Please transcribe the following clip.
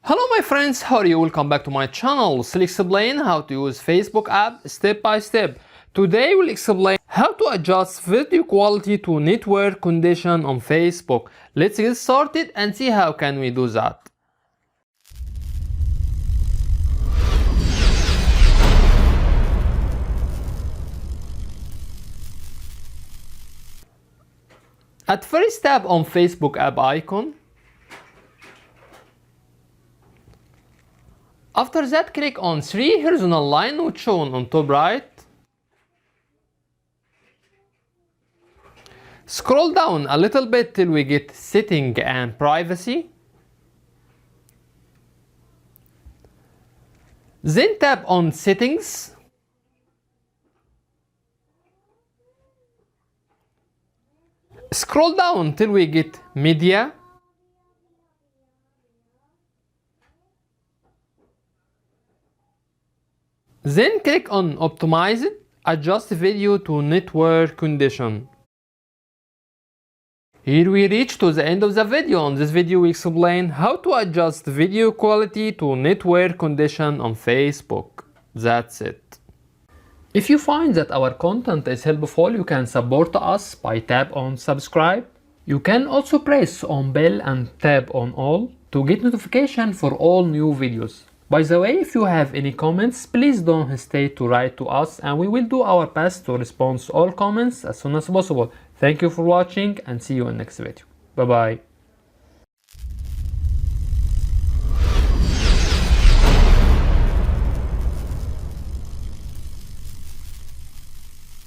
Hello my friends, how are you? Welcome back to my channel. We'll explain how to use Facebook app step by step. Today we'll explain how to adjust video quality to network condition on Facebook. Let's get started and see how can we do that. At first tap on Facebook app icon. After that, click on 3 horizontal line which shown on top right. Scroll down a little bit till we get setting and privacy. Then tap on settings. Scroll down till we get media. Then click on Optimize it, adjust video to network condition. Here we reach to the end of the video. On this video we explain how to adjust video quality to network condition on Facebook. That's it. If you find that our content is helpful, you can support us by tap on subscribe. You can also press on bell and tap on all to get notification for all new videos. By the way, if you have any comments, please don't hesitate to write to us and we will do our best to respond to all comments as soon as possible. Thank you for watching and see you in next video. Bye bye.